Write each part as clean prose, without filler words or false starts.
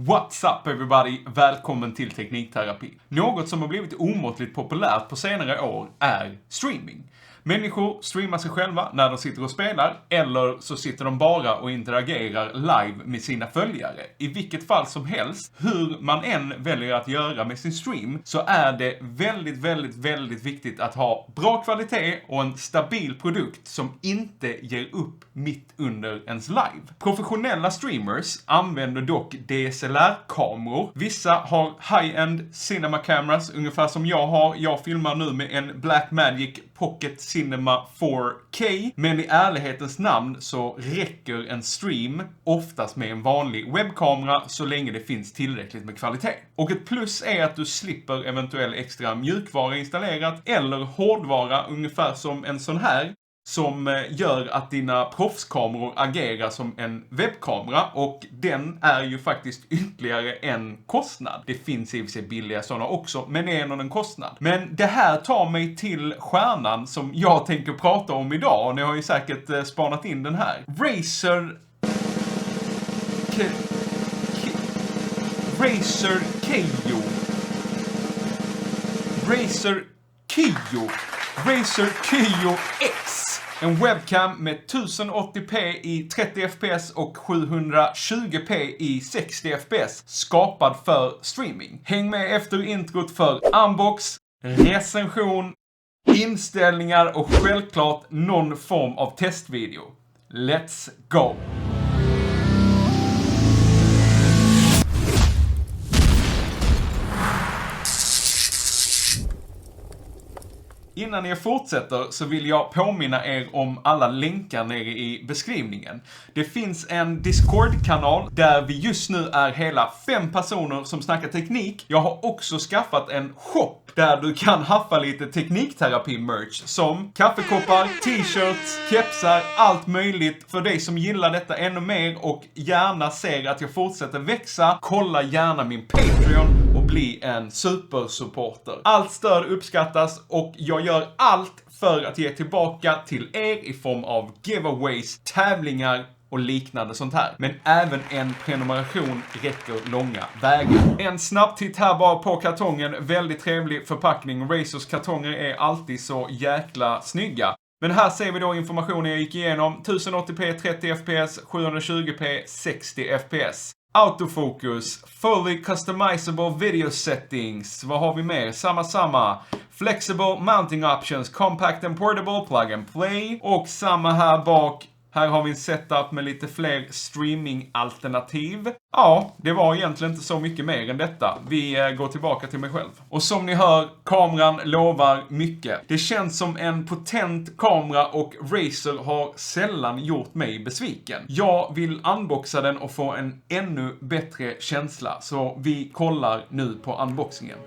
What's up everybody? Välkommen till Teknikterapi. Något som har blivit omåttligt populärt på senare år är streaming. Människor streamar sig själva när de sitter och spelar, eller så sitter de bara och interagerar live med sina följare. I vilket fall som helst, hur man än väljer att göra med sin stream, så är det väldigt viktigt att ha bra kvalitet och en stabil produkt som inte ger upp mitt under ens live. Professionella streamers använder dock DSLR-kameror. Vissa har high-end cinema cameras, ungefär som jag har. Jag filmar nu med en Blackmagic Pocket Cinema 4K. Men i ärlighetens namn så räcker en stream oftast med en vanlig webbkamera så länge det finns tillräckligt med kvalitet. Och ett plus är att du slipper eventuell extra mjukvara installerat eller hårdvara ungefär som en sån här, som gör att dina proffskameror agerar som en webbkamera, och den är ju faktiskt ytterligare en kostnad. Det finns i och för sig billiga sådana också, men det är ändå en kostnad. Men det här tar mig till stjärnan som jag tänker prata om idag, och ni har ju säkert spanat in den här. Razer Kiyo X. En webcam med 1080p i 30 fps och 720p i 60 fps. Skapad för streaming. Häng med efter introt för unbox, recension, inställningar och självklart någon form av testvideo. Let's go! Innan jag fortsätter så vill jag påminna er om alla länkar nere i beskrivningen. Det finns en Discord-kanal där vi just nu är hela 5 personer som snackar teknik. Jag har också skaffat en shop där du kan haffa lite teknikterapi-merch som kaffekoppar, t-shirts, kepsar, allt möjligt för dig som gillar detta ännu mer och gärna ser att jag fortsätter växa. Kolla gärna min Patreon och bli en supersupporter. Allt stöd uppskattas och jag gör allt för att ge tillbaka till er i form av giveaways, tävlingar och liknande sånt här. Men även en prenumeration räcker långa vägar. En snabb titt här bara på kartongen. Väldigt trevlig förpackning. Razers kartonger är alltid så jäkla snygga. Men här ser vi då informationen jag gick igenom. 1080p 30 fps, 720p 60 fps. Autofocus, fully customizable video settings. Vad har vi mer? Samma. Flexible mounting options, compact and portable, plug and play. Och samma här bak. Här har vi en setup med lite fler streaming-alternativ. Ja, det var egentligen inte så mycket mer än detta. Vi går tillbaka till mig själv. Och som ni hör, kameran lovar mycket. Det känns som en potent kamera och Razer har sällan gjort mig besviken. Jag vill unboxa den och få en ännu bättre känsla. Så vi kollar nu på unboxingen.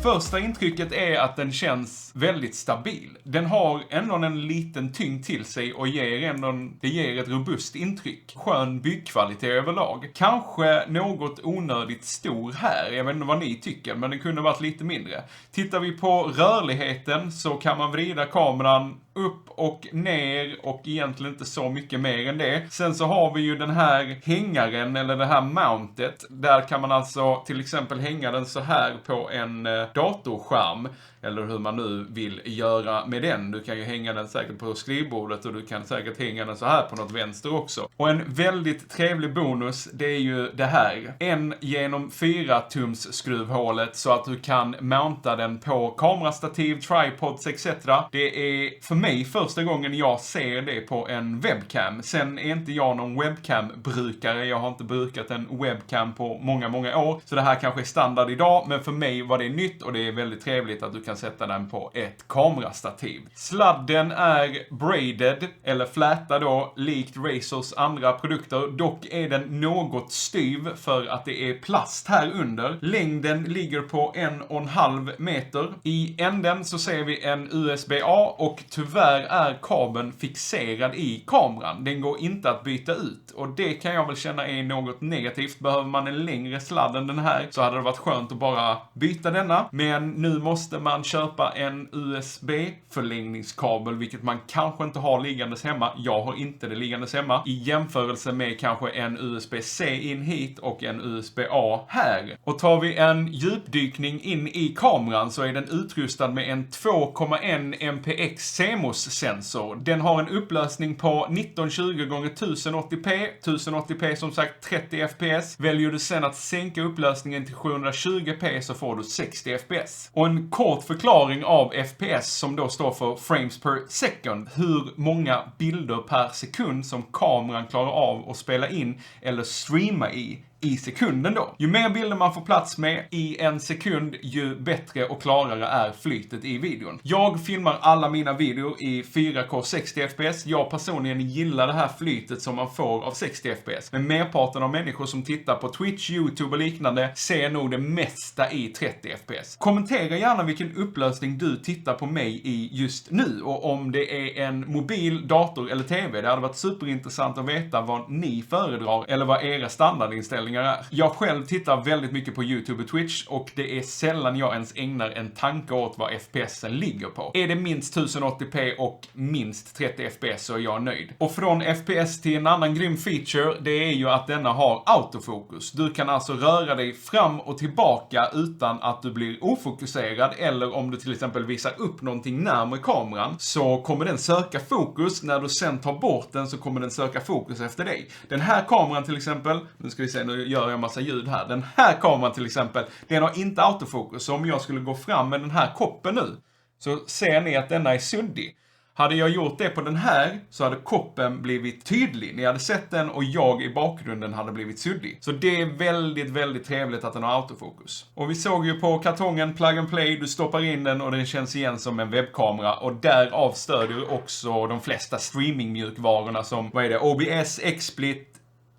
Första intrycket är att den känns väldigt stabil. Den har ändå en liten tyngd till sig och det ger ett robust intryck. Skön byggkvalitet överlag. Kanske något onödigt stor här. Jag vet inte vad ni tycker, men den kunde varit lite mindre. Tittar vi på rörligheten så kan man vrida kameran upp och ner och egentligen inte så mycket mer än det. Sen så har vi ju den här hängaren eller det här mountet. Där kan man alltså till exempel hänga den så här på en datorskärm. Eller hur man nu vill göra med den. Du kan ju hänga den säkert på skrivbordet och du kan säkert hänga den så här på något vänster också. Och en väldigt trevlig bonus, det är ju det här. 1x4 skruvhålet så att du kan mounta den på kamerastativ, tripods etc. Det är för mig första gången jag ser det på en webcam. Sen är inte jag någon webcam-brukare. Jag har inte brukat en webcam på många, många år. Så det här kanske är standard idag, men för mig var det nytt och det är väldigt trevligt att du kan sätta den på ett kamerastativ. Sladden är braided, eller flätad då, likt Razors andra produkter. Dock är den något styv för att det är plast här under. Längden ligger på 1,5 meter. I änden så ser vi en USB-A och tyvärr är kabeln fixerad i kameran. Den går inte att byta ut och det kan jag väl känna är något negativt. Behöver man en längre sladd än den här så hade det varit skönt att bara byta denna. Men nu måste man köpa en USB-förlängningskabel, vilket man kanske inte har liggandes hemma. Jag har inte det liggandes hemma. I jämförelse med kanske en USB-C in hit och en USB-A här. Och tar vi en djupdykning in i kameran så är den utrustad med en 2,1 MPX CMOS-sensor. Den har en upplösning på 1920 x 1080p. 1080p som sagt 30 fps. Väljer du sen att sänka upplösningen till 720p så får du 60 fps. Och en kort förklaring av FPS som då står för frames per second. Hur många bilder per sekund som kameran klarar av att spela in eller streama i sekunden då. Ju mer bilder man får plats med i en sekund, ju bättre och klarare är flytet i videon. Jag filmar alla mina videor i 4K 60 fps. Jag personligen gillar det här flytet som man får av 60 fps. Men merparten av människor som tittar på Twitch, YouTube och liknande ser nog det mesta i 30 fps. Kommentera gärna vilken upplösning du tittar på mig i just nu och om det är en mobil, dator eller TV. Det hade varit superintressant att veta vad ni föredrar eller vad era standardinställningar är. Jag själv tittar väldigt mycket på YouTube och Twitch och det är sällan jag ens ägnar en tanke åt vad FPSen ligger på. Är det minst 1080p och minst 30 fps så är jag nöjd. Och från FPS till en annan grym feature, det är ju att denna har autofokus. Du kan alltså röra dig fram och tillbaka utan att du blir ofokuserad, eller om du till exempel visar upp någonting närmare kameran så kommer den söka fokus. När du sen tar bort den så kommer den söka fokus efter dig. Den här kameran till exempel, nu ska vi se, nu gör jag massa ljud här. Den här kameran till exempel, den har inte autofokus. Så om jag skulle gå fram med den här koppen nu så ser ni att denna är suddig. Hade jag gjort det på den här så hade koppen blivit tydlig. Ni hade sett den och jag i bakgrunden hade blivit suddig. Så det är väldigt, väldigt trevligt att den har autofokus. Och vi såg ju på kartongen plug and play. Du stoppar in den och den känns igen som en webbkamera. Och därav stödjer också de flesta streamingmjukvarorna som, vad är det, OBS, XSplit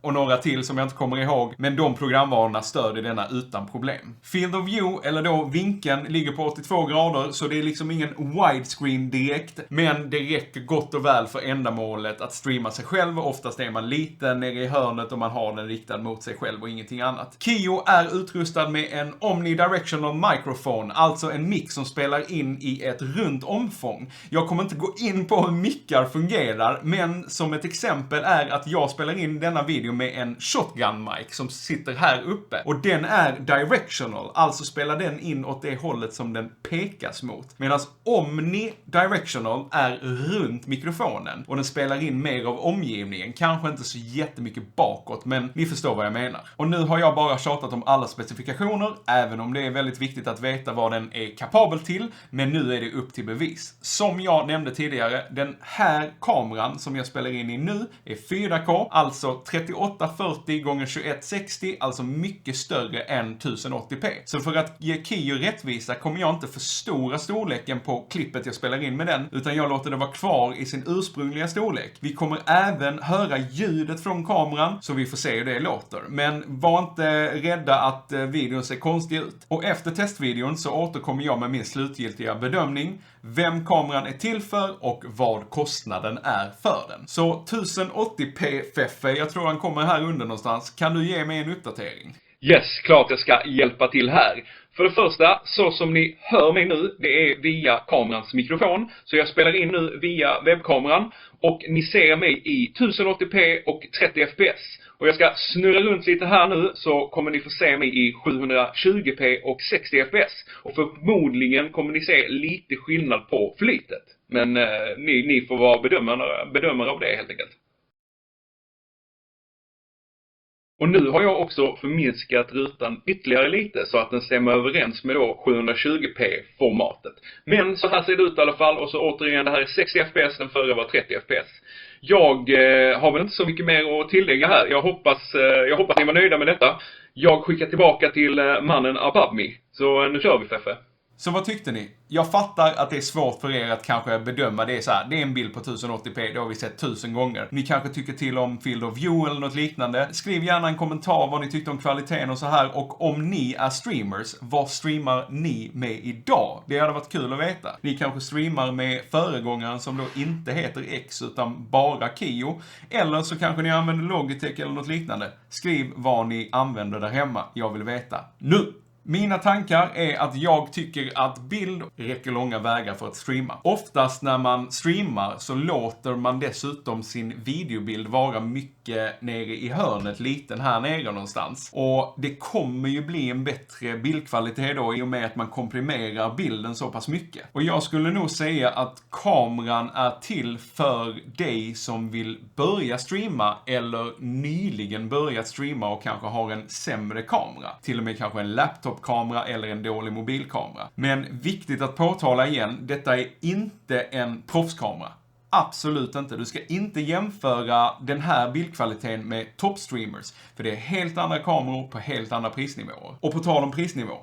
och några till som jag inte kommer ihåg. Men de programvarorna stödjer denna utan problem. Field of view, eller då vinkeln, ligger på 82 grader. Så det är liksom ingen widescreen direkt. Men det räcker gott och väl för ändamålet att streama sig själv. Oftast är man liten nere i hörnet och man har den riktad mot sig själv och ingenting annat. Kio är utrustad med en omnidirectional microphone. Alltså en mick som spelar in i ett runt omfång. Jag kommer inte gå in på hur mickar fungerar. Men som ett exempel är att jag spelar in denna video med en shotgun mic som sitter här uppe. Och den är directional, alltså spelar den in åt det hållet som den pekas mot. Medan omnidirectional är runt mikrofonen och den spelar in mer av omgivningen. Kanske inte så jättemycket bakåt, men ni förstår vad jag menar. Och nu har jag bara tjatat om alla specifikationer, även om det är väldigt viktigt att veta vad den är kapabel till. Men nu är det upp till bevis. Som jag nämnde tidigare, den här kameran som jag spelar in i nu är 4K, alltså 3840 x 2160, alltså mycket större än 1080p. Så för att ge Kio rättvisa kommer jag inte förstora storleken på klippet jag spelar in med den, utan jag låter det vara kvar i sin ursprungliga storlek. Vi kommer även höra ljudet från kameran, så vi får se hur det låter. Men var inte rädda att videon ser konstig ut. Och efter testvideon så återkommer jag med min slutgiltiga bedömning, vem kameran är till för och vad kostnaden är för den. Så 1080p Feffe, jag tror han kommer här under någonstans. Kan du ge mig en uppdatering? Yes, klart jag ska hjälpa till här. För det första, så som ni hör mig nu, det är via kamerans mikrofon. Så jag spelar in nu via webbkameran och ni ser mig i 1080p och 30 fps. Och jag ska snurra runt lite här nu så kommer ni få se mig i 720p och 60 fps. Och förmodligen kommer ni se lite skillnad på flytet. Men ni får vara bedömare av det helt enkelt. Och nu har jag också förminskat rutan ytterligare lite så att den stämmer överens med då 720p-formatet. Men så här ser det ut i alla fall, och så återigen, det här är 60 fps, den förra var 30 fps. Jag har väl inte så mycket mer att tillägga här. Jag hoppas ni var nöjda med detta. Jag skickar tillbaka till mannen above me. Så nu kör vi, Feffe. Så vad tyckte ni? Jag fattar att det är svårt för er att kanske bedöma det så här. Det är en bild på 1080p, det har vi sett 1000 gånger. Ni kanske tycker till om Field of View eller något liknande. Skriv gärna en kommentar vad ni tyckte om kvaliteten och så här. Och om ni är streamers, vad streamar ni med idag? Det hade varit kul att veta. Ni kanske streamar med föregångaren som då inte heter X utan bara Kio. Eller så kanske ni använder Logitech eller något liknande. Skriv vad ni använder där hemma. Jag vill veta nu. Mina tankar är att jag tycker att bild räcker långa vägar för att streama. Oftast när man streamar så låter man dessutom sin videobild vara mycket nere i hörnet, liten här nere någonstans. Och det kommer ju bli en bättre bildkvalitet då i och med att man komprimerar bilden så pass mycket. Och jag skulle nog säga att kameran är till för dig som vill börja streama eller nyligen börjat streama och kanske har en sämre kamera. Till och med kanske en laptopkamera eller en dålig mobilkamera. Men viktigt att påtala igen, detta är inte en proffskamera. Absolut inte. Du ska inte jämföra den här bildkvaliteten med toppstreamers. För det är helt andra kameror på helt andra prisnivåer. Och på tal om prisnivå.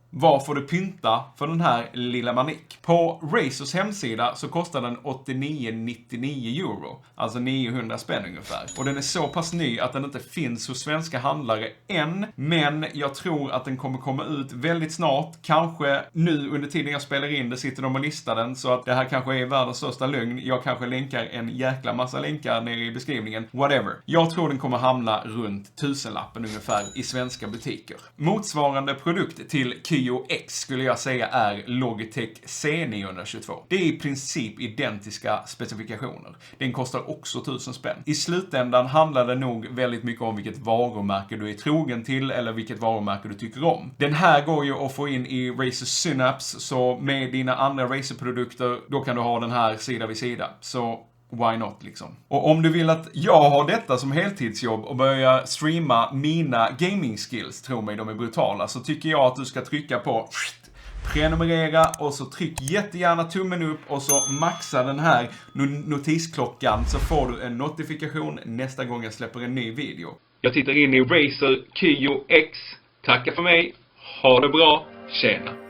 Vad får du pynta för den här lilla manik? På Razers hemsida så kostar den 89,99 euro. Alltså 900 spänn ungefär. Och den är så pass ny att den inte finns hos svenska handlare än. Men jag tror att den kommer komma ut väldigt snart. Kanske nu under tiden jag spelar in det sitter de och listar den. Så att det här kanske är världens största lögn. Jag kanske länkar en jäkla massa länkar nere i beskrivningen. Whatever. Jag tror den kommer hamna runt 1000-lappen ungefär i svenska butiker. Motsvarande produkt till Kio X skulle jag säga är Logitech C922. Det är i princip identiska specifikationer. Den kostar också 1000 spänn. I slutändan handlar det nog väldigt mycket om vilket varumärke du är trogen till eller vilket varumärke du tycker om. Den här går ju att få in i Razer Synapse, så med dina andra Razer-produkter då kan du ha den här sida vid sida. Så why not liksom. Och om du vill att jag har detta som heltidsjobb och börja streama mina gaming skills, tro mig de är brutala, så tycker jag att du ska trycka på prenumerera och så tryck jättegärna tummen upp och så maxa den här notisklockan så får du en notifikation nästa gång jag släpper en ny video. Jag tittar in i Razer Kio X. Tackar för mig. Ha det bra. Tjena.